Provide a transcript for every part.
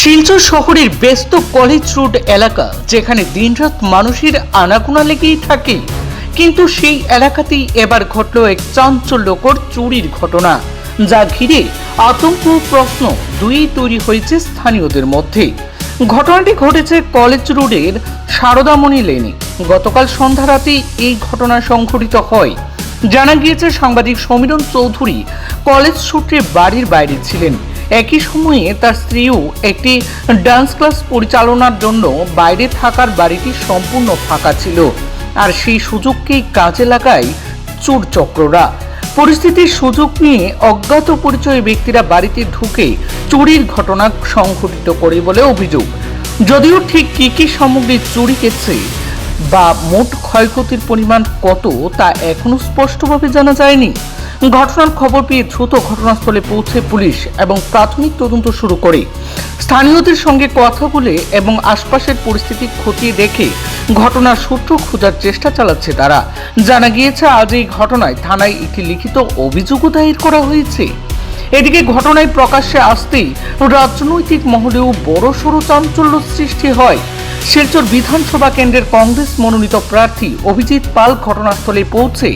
শিলচর শহরের ব্যস্ত college road এলাকা, যেখানে দিনরাত মানুষের আনাগোনা লেগেই থাকে, কিন্তু সেই এলাকাতেই এবার ঘটল এক চাঞ্চল্যকর চুরির ঘটনা, যা ঘিরে আতঙ্ক ও প্রশ্ন দুই তৈরি হয়েছে স্থানীয়দের মধ্যে। ঘটনাটি ঘটেছে কলেজ রোডের সারদামণি লেনে। গতকাল সন্ধ্যা রাতে এই ঘটনা সংঘটিত হয়। জানা গিয়েছে, সাংবাদিক সমীরণ চৌধুরী কলেজ সূত্রে বাড়ির বাইরে ছিলেন। একই সময়ে তার স্ত্রীও একটি ডান্স ক্লাস পরিচালনার জন্য বাইরে থাকার বাড়িটি সম্পূর্ণ ফাঁকা ছিল, আর সেই সুযোগকেই কাজে লাগায় চোর চক্ররা। পরিস্থিতির সুযোগ নিয়ে অজ্ঞাত পরিচয় ব্যক্তিরা বাড়িতে ঢুকে চুরির ঘটনা সংঘটিত করে বলে অভিযোগ। যদিও ঠিক কি সামগ্রী চুরি গেছে বা মোট ক্ষয়ক্ষতির পরিমাণ কত তা এখনো স্পষ্টভাবে জানা যায়নি। ঘটনার খবর পেয়ে দ্রুত ঘটনাস্থলে পৌঁছে পুলিশ এবং প্রাথমিক তদন্ত শুরু করে। স্থানীয়দের সঙ্গে কথা বলে এবং আশপাশের পরিস্থিতি খতিয়ে দেখে ঘটনার সূত্র খোঁজার চেষ্টা চালাচ্ছে তারা। জানা গিয়েছে, আজ এই ঘটনায় থানায় একটি লিখিত অভিযোগও দায়ের করা হয়েছে। এদিকে ঘটনায় প্রকাশ্যে আসতেই রাজনৈতিক মহলেও বড়সড় চাঞ্চল্য সৃষ্টি হয়। শিলচর বিধানসভা কেন্দ্রের কংগ্রেস মনোনীত প্রার্থী অভিজিৎ পাল ঘটনাস্থলে পৌঁছে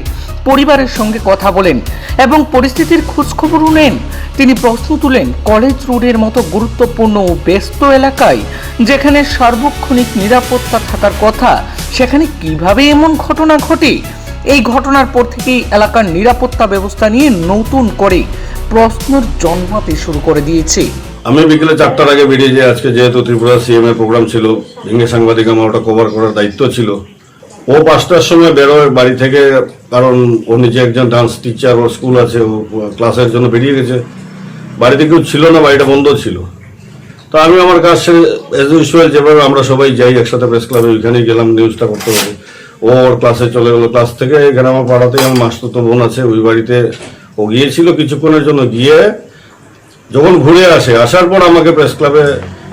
পরিবারের সঙ্গে কথা বলেন এবং পরিস্থিতির খোঁজখবরও নেন। তিনি প্রশ্ন তুলেন, কলেজ রোডের মতো গুরুত্বপূর্ণ ও ব্যস্ত এলাকায় যেখানে সার্বক্ষণিক নিরাপত্তা থাকার কথা, সেখানে কিভাবে এমন ঘটনা ঘটে? এই ঘটনার পর থেকেই এলাকার নিরাপত্তা ব্যবস্থা নিয়ে নতুন করে প্রশ্নের জন্মাতে শুরু করে দিয়েছে। আমি বিকেলে 4টার আগে বেরিয়ে যাই। আজকে যেহেতু ত্রিপুরা সিএম এর প্রোগ্রাম ছিল, ভেঙে সাংবাদিক আমার ওটা কভার করার দায়িত্ব ছিল। ও 5টার সময় বেরোয় বাড়ি থেকে, কারণ ও নিজে একজন ডান্স টিচার, ওর স্কুল আছে, ও ক্লাসের জন্য বেরিয়ে গেছে। বাড়িতে কেউ ছিল না, বাড়িটা বন্ধ ছিল। তো আমি আমার কাজ সেরে অ্যাজ ইউজুয়াল যেভাবে আমরা সবাই যাই একসাথে প্রেস ক্লাবে, ওইখানেই গেলাম নিউজটা করতে হবে। ওর ক্লাসে চলে গেলো। ক্লাস থেকে এখানে আমার পাড়াতেই আমার মাসতুতো বোন আছে, ওই বাড়িতে ও গিয়েছিল কিছুক্ষণের জন্য। গিয়ে যখন ঘুরে আসার পর আমাকে প্রেস ক্লাবে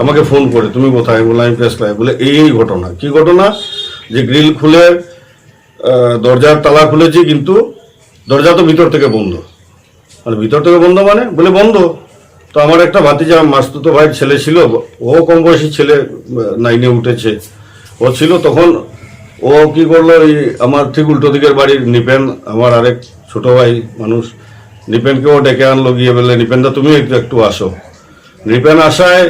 আমাকে ফোন করে, তুমি কোথায়? বলে আমি প্রেস ক্লাবে। বলে এই ঘটনা। কি ঘটনা? যে গ্রিল খুলে দরজার তালা খুলেছি, কিন্তু দরজা তো ভিতর থেকে বন্ধ। মানে ভিতর থেকে বন্ধ মানে? বলে বন্ধ। তো আমার একটা ভাতিজা, মাসতুতো ভাইয়ের ছেলে ছিল, ও কম বয়সী ছেলে, 9-এ উঠেছে ও ছিল। তখন ও কি করলো, এই আমার ঠিক উল্টো দিকের বাড়ির নিপেন, আমার আরেক ছোট ভাই মানুষ, নিপেনকেও ডেকে আনলো। গিয়ে বললে, নিপেনদা তুমি একটু আসো। নিপেন আসায়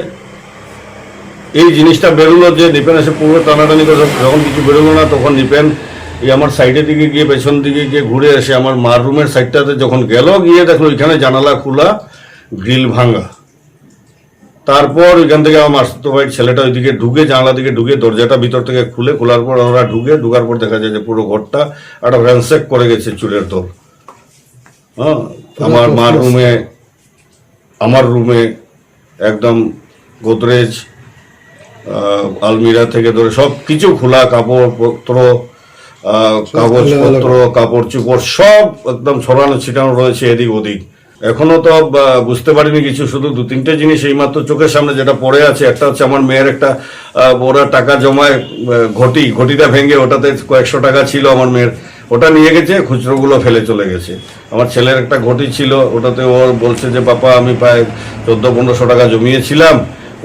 এই জিনিসটা বেরোলো যে নিপেন এসে পুরো টানাটানি করে, যখন কিছু বেরোলো না তখন নিপেন এই আমার সাইডের দিকে গিয়ে, পেছন দিকে গিয়ে ঘুরে এসে আমার মার রুমের সাইডটাতে যখন গেল, গিয়ে দেখলো ওইখানে জানালা খোলা, গ্রিল ভাঙা। তারপর ওইখান থেকে আমার মাসতুতো ভাইয়ের ছেলেটা ওইদিকে ঢুকে, জানালা দিকে ঢুকে দরজাটা ভিতর থেকে খোলার পর ওরা ঢুকার পর দেখা যায় যে পুরো ঘরটা একটা র্যানসেক করে গেছে, চুলের তোর। হ্যাঁ, আমার রুমে একদম গোদরেজ, আলমিরা থেকে ধরে সব কিছু খোলা, কাপড়পত্র, কাগজপত্র, কাপড় চোপড় সব একদম ছড়ানো ছিটানো রয়েছে এদিক ওদিক। এখনো তো বুঝতে পারিনি কিছু, শুধু 2-3টে জিনিস এইমাত্র চোখের সামনে যেটা পড়ে আছে। একটা হচ্ছে আমার মেয়ের একটা ওরা টাকা জমায় ঘটিটা ভেঙে, ওটাতে কয়েকশো টাকা ছিল আমার মেয়ের, ওটা নিয়ে গেছে, খুচরোগুলো ফেলে চলে গেছে। আমার ছেলের একটা ঘটি ছিল, ওটাতে ওর বলছে যে পাপা আমি প্রায় 1400-1500 টাকা জমিয়েছিলাম,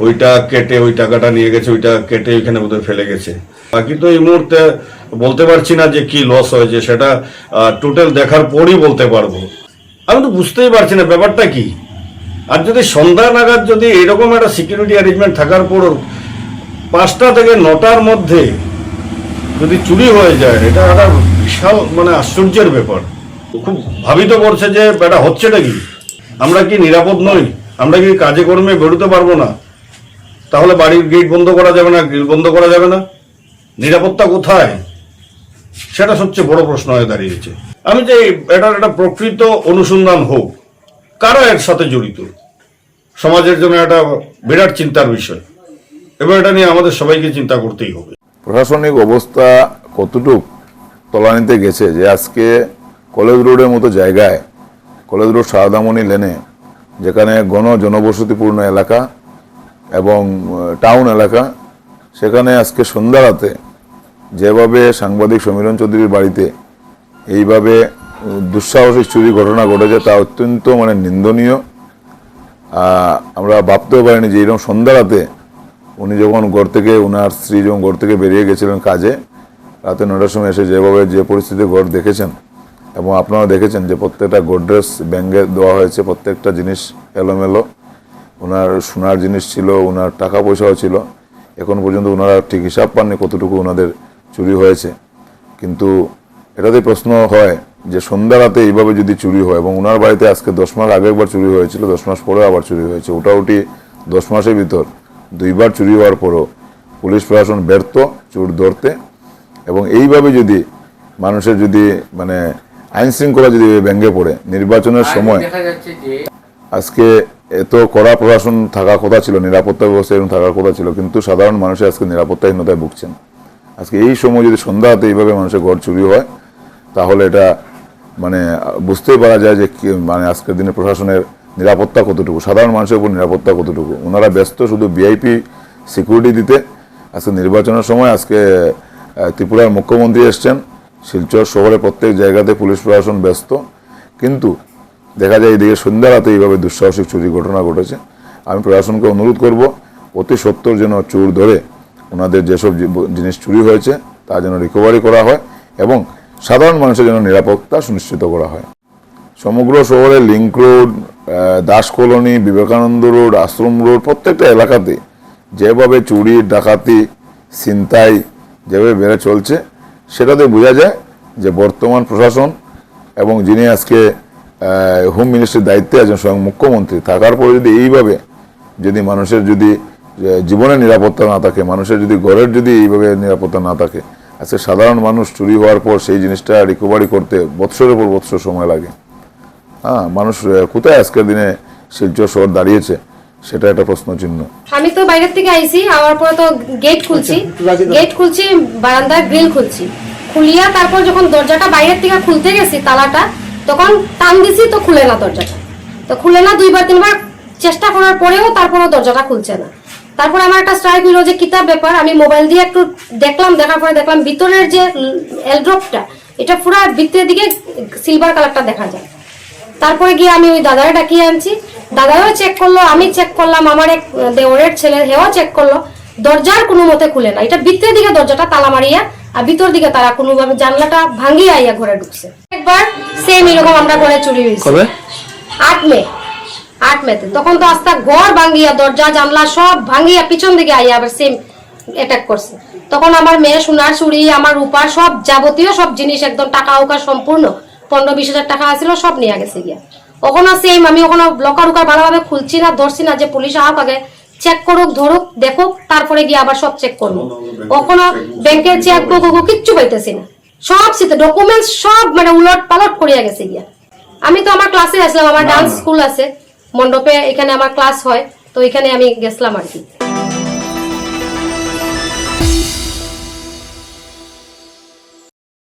ওইটা কেটে ওই টাকাটা নিয়ে গেছে, ওইটা কেটে ওইখানে বোধহয় ফেলে গেছে। বাকি তো এই মুহূর্তে বলতে পারছি না যে কি লস হয়েছে, সেটা টোটাল দেখার পরই বলতে পারবো। আমি তো বুঝতেই পারছি না ব্যাপারটা কি। আর যদি সন্ধ্যা নাগাদ যদি এরকম একটা সিকিউরিটি অ্যারেঞ্জমেন্ট থাকার পরও 5টা থেকে 9টার মধ্যে যদি চুরি হয়ে যায়, এটা একটা বিশাল মানে আশ্চর্যের ব্যাপার। খুব ভাবিত করছে যে এটা হচ্ছেটা কি। আমরা কি নিরাপদ নই? আমরা কি কাজে কর্মে বেরোতে পারবো না? তাহলে বাড়ির গেট বন্ধ করা যাবে না, গ্রিল বন্ধ করা যাবে না? নিরাপত্তা কোথায়? সেটা সবচেয়ে বড় প্রশ্ন হয়ে দাঁড়িয়েছে। আমি যে এটার একটা প্রকৃত অনুসন্ধান হোক, কারা এর সাথে জড়িত, সমাজের জন্য একটা বিরাট চিন্তার বিষয়, এবং এটা নিয়ে আমাদের সবাইকে চিন্তা করতেই হবে। প্রশাসনিক অবস্থা কতটুক তলানিতে গেছে যে আজকে কলেজ রোডের মতো জায়গায়, কলেজ রোড সারদামণি লেনে, যেখানে জনবসতিপূর্ণ এলাকা এবং টাউন এলাকা, সেখানে আজকে সন্ধ্যা রাতে যেভাবে সাংবাদিক সমীরণ চৌধুরীর বাড়িতে এইভাবে দুঃসাহসিক চুরি ঘটনা ঘটেছে তা অত্যন্ত নিন্দনীয়। আমরা ভাবতেও পারিনি যে এরকম সন্ধ্যা রাতে উনি যখন ঘর থেকে ওনার স্ত্রী যখন ঘর থেকে বেরিয়ে গেছিলেন কাজে, রাতে 9টার সময় এসে যেভাবে যে পরিস্থিতি ঘর দেখেছেন এবং আপনারা দেখেছেন যে প্রত্যেকটা গোডরেজ ব্যাঙ্গে দেওয়া হয়েছে, প্রত্যেকটা জিনিস এলোমেলো, ওনার সোনার জিনিস ছিল, ওনার টাকা পয়সাও ছিল। এখন পর্যন্ত ওনারা ঠিক হিসাব পাননি কতটুকু ওনাদের চুরি হয়েছে। কিন্তু এটাতে প্রশ্ন হয় যে সন্ধ্যা রাতে এইভাবে যদি চুরি হয়, এবং ওনার বাড়িতে আজকে 10 মাস আগে একবার চুরি হয়েছিল, 10 মাস পরে আবার চুরি হয়েছে, ওটাউটি 10 মাসের ভিতর 2বার চুরি হওয়ার পরও পুলিশ প্রশাসন ব্যর্থ চোর ধরতে। এবং এইভাবে যদি মানুষের যদি মানে আইন শৃঙ্খলা যদি ভেঙে পড়ে, নির্বাচনের সময় আজকে এত কড়া প্রশাসন থাকার কথা ছিল, নিরাপত্তা ব্যবস্থা এরকম থাকার কথা ছিল, কিন্তু সাধারণ মানুষের আজকে নিরাপত্তাহীনতায় ভুগছেন। আজকে এই সময় যদি সন্ধ্যা রাতে এইভাবে মানুষের ঘর চুরি হয়, তাহলে এটা মানে বুঝতেই পারা যায় যে মানে আজকের দিনে প্রশাসনের নিরাপত্তা কতটুকু, সাধারণ মানুষের উপর নিরাপত্তা কতটুকু। ওনারা ব্যস্ত শুধু ভিআইপি সিকিউরিটি দিতে। আজকে নির্বাচনের সময় আজকে ত্রিপুরার মুখ্যমন্ত্রী এসছেন, শিলচর শহরে প্রত্যেক জায়গাতে পুলিশ প্রশাসন ব্যস্ত, কিন্তু দেখা যায় এইদিকে সন্ধ্যা রাতে এইভাবে দুঃসাহসিক চুরি ঘটনা ঘটেছে। আমি প্রশাসনকে অনুরোধ করব অতি সত্বর যেন চোর ধরে ওনাদের যেসব জিনিস চুরি হয়েছে তা যেন রিকভারি করা হয় এবং সাধারণ মানুষের জন্য নিরাপত্তা সুনিশ্চিত করা হয়। সমগ্র শহরে link road, Das colony, Vivekananda road, Ashram road, প্রত্যেকটা এলাকাতে যেভাবে চুরি, ডাকাতি, ছিনতাই যেভাবে বেড়ে চলছে, সেটাতে বোঝা যায় যে বর্তমান প্রশাসন এবং যিনি আজকে হোম মিনিস্ট্রির দায়িত্বে আছেন স্বয়ং মুখ্যমন্ত্রী, থাকার পরে যদি এইভাবে যদি মানুষের যদি জীবনের নিরাপত্তা না থাকে, মানুষের যদি ঘরের যদি এইভাবে নিরাপত্তা না থাকে, আজকে সাধারণ মানুষ চুরি হওয়ার পর সেই জিনিসটা রিকভারি করতে বৎসরের পর বৎসর সময় লাগে। মানুষ কোথায় আজকের দিনে শিলচর শহর দাঁড়িয়েছে, সেটা একটা প্রশ্ন চিহ্ন। আমি তো বাইরের থেকে আইছি, আমার পরে তো গেট খুলছি, বারান্দার গ্রিল খুলিয়া তারপর যখন দরজাটা বাইরের থেকে খুলতে গেছি তালাটা, তখন টান দিছি তো খুলে না দরজাটা। তো খুলে না, 2বার 3বার চেষ্টা করার পরেও তারপরেও দরজাটা খুলছে না। তারপর আমার একটা স্ট্রাইক হলো যে কিতাব ব্যাপার, আমি মোবাইল দিয়ে একটু দেখলাম, দেখার পরে দেখলাম ভিতরের যে এলড্রপটা এটা পুরো ভিতরের দিকে সিলভার কালারটা দেখা যায়। তারপরে গিয়ে আমি ওই দাদারে ডাকিয়ে আনছি, দাদাও চেক করলো, আমি চেক করলাম, আমার এক দেওরের ছেলে হেও চেক করলো, দরজার কোনো মতে খুলে না। এটা ভিতরের দিকে দরজাটা তালা মারিয়া আর ভিতর দিকে তারা কোনোভাবে জানলাটা ভাঙিয়ে আইয়া ঘরে ঢুকছে। একবার সেম এরকম আমরা ঘরে চুরি হয়েছে 8 মেতে, তখন তো আস্তে ঘর ভাঙিয়া দরজা জানলা সব ভাঙিয়া পিছন দিকে আইয়া আবার সেম অ্যাটাক করছে। তখন আমার মেয়ে সোনার চুড়ি, আমার রূপার সব যাবতীয় সব জিনিস একদম টাকা উকা সম্পূর্ণ 15-20 হাজার টাকা আছিল, সব নিয়ে গেছে গিয়া। ওখানে সেম আমি ওখানে লকার উকার ভালোভাবে খুলছি না, ধরছি না, যে পুলিশ আহক আগে চেক করুক, ধরুক, দেখুক, তারপরে গিয়ে আবার সব চেক করবো। ওখানে ব্যাংকের চেক বুক কিচ্ছু পাইতেছি না, সব সিতে ডকুমেন্টস সব মানে উলট পালট করিয়া গেছে গিয়া। আমি তো আমার ক্লাসে আসলাম, আমার ডান্স স্কুল আছে মণ্ডপে, এখানে আমার ক্লাস হয়, তো এখানে আমি গেছিলাম আর কি।